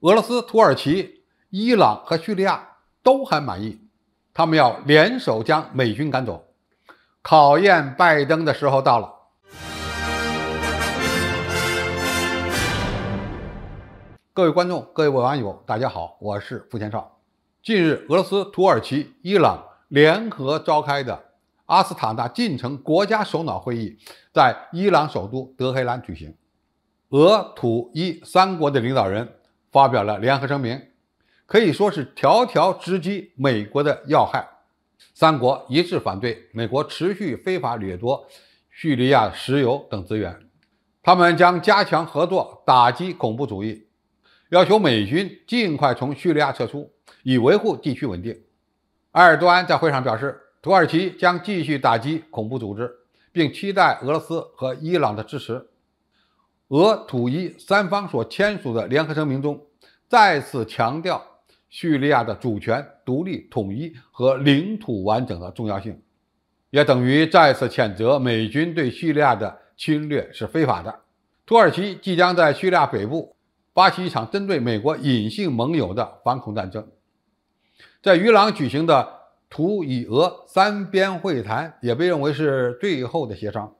俄罗斯、土耳其、伊朗和叙利亚都很满意，他们要联手将美军赶走。考验拜登的时候到了。各位观众，各位网友，大家好，我是付前少。近日，俄罗斯、土耳其、伊朗联合召开的阿斯塔纳进程国家首脑会议在伊朗首都德黑兰举行。俄、土、伊三国的领导人发表了联合声明，可以说是条条直击美国的要害。三国一致反对美国持续非法掠夺叙利亚石油等资源，他们将加强合作，打击恐怖主义，要求美军尽快从叙利亚撤出，以维护地区稳定。埃尔多安在会上表示，土耳其将继续打击恐怖组织，并期待俄罗斯和伊朗的支持。俄、土、伊三方所签署的联合声明中，再次强调叙利亚的主权、独立、统一和领土完整的重要性，也等于再次谴责美军对叙利亚的侵略是非法的。土耳其即将在叙利亚北部发起一场针对美国隐性盟友的反恐战争。在伊朗举行的土以俄三边会谈也被认为是最后的协商。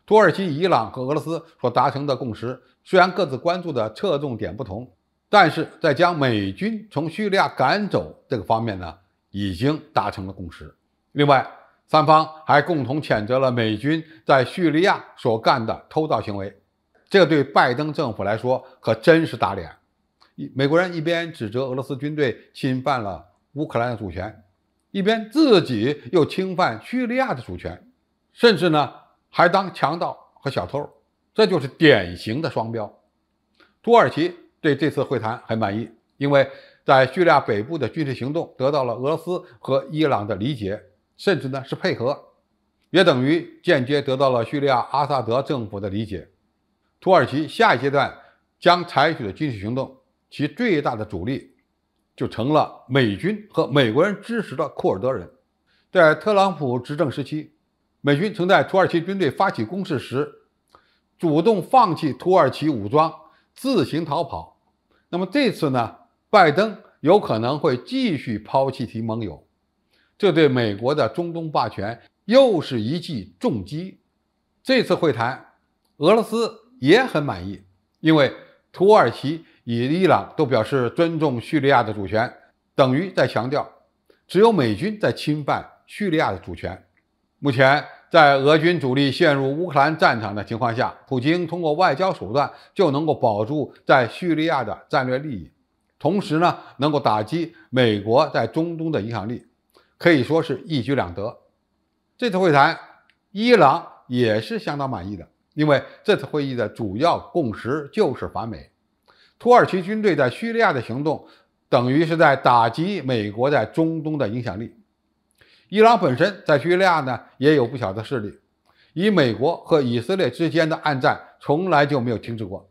土耳其、伊朗和俄罗斯所达成的共识，虽然各自关注的侧重点不同，但是在将美军从叙利亚赶走这个方面呢，已经达成了共识。另外，三方还共同谴责了美军在叙利亚所干的偷盗行为，这对拜登政府来说可真是打脸。美国人一边指责俄罗斯军队侵犯了乌克兰的主权，一边自己又侵犯叙利亚的主权，甚至呢还当强盗和小偷，这就是典型的双标。土耳其对这次会谈很满意，因为在叙利亚北部的军事行动得到了俄罗斯和伊朗的理解，甚至呢是配合，也等于间接得到了叙利亚阿萨德政府的理解。土耳其下一阶段将采取的军事行动，其最大的主力就成了美军和美国人支持的库尔德人。在特朗普执政时期，美军曾在土耳其军队发起攻势时，主动放弃土耳其武装，自行逃跑。那么这次呢，拜登有可能会继续抛弃其盟友，这对美国的中东霸权又是一记重击。这次会谈，俄罗斯也很满意，因为土耳其与伊朗都表示尊重叙利亚的主权，等于在强调只有美军在侵犯叙利亚的主权。目前，在俄军主力陷入乌克兰战场的情况下，普京通过外交手段就能够保住在叙利亚的战略利益，同时呢，能够打击美国在中东的影响力，可以说是一举两得。这次会谈，伊朗也是相当满意的，因为这次会议的主要共识就是反美。土耳其军队在叙利亚的行动，等于是在打击美国在中东的影响力。伊朗本身在叙利亚呢也有不小的势力，以美国和以色列之间的暗战从来就没有停止过。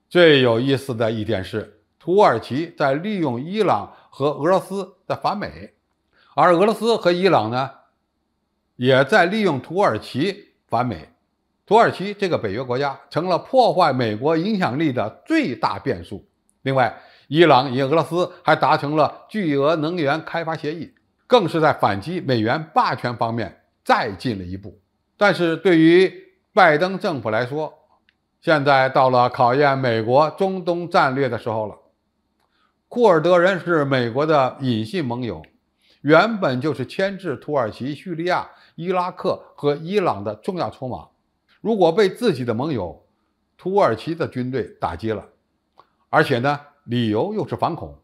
最有意思的一点是，土耳其在利用伊朗和俄罗斯的反美，而俄罗斯和伊朗呢也在利用土耳其反美。土耳其这个北约国家成了破坏美国影响力的最大变数。另外，伊朗与俄罗斯还达成了巨额能源开发协议，更是在反击美元霸权方面再进了一步。但是对于拜登政府来说，现在到了考验美国中东战略的时候了。库尔德人是美国的隐性盟友，原本就是牵制土耳其、叙利亚、伊拉克和伊朗的重要筹码。如果被自己的盟友土耳其的军队打击了，而且呢理由又是反恐，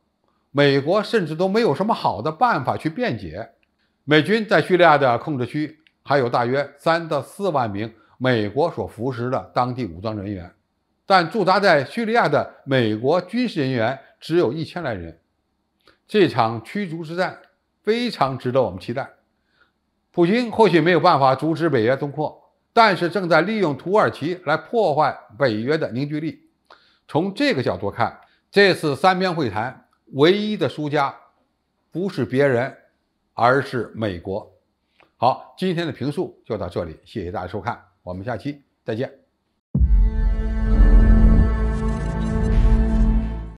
美国甚至都没有什么好的办法去辩解。美军在叙利亚的控制区还有大约3到4万名美国所扶持的当地武装人员，但驻扎在叙利亚的美国军事人员只有1000来人。这场驱逐之战非常值得我们期待。普京或许没有办法阻止北约东扩，但是正在利用土耳其来破坏北约的凝聚力。从这个角度看，这次三边会谈唯一的输家不是别人，而是美国。好，今天的评述就到这里，谢谢大家收看，我们下期再见。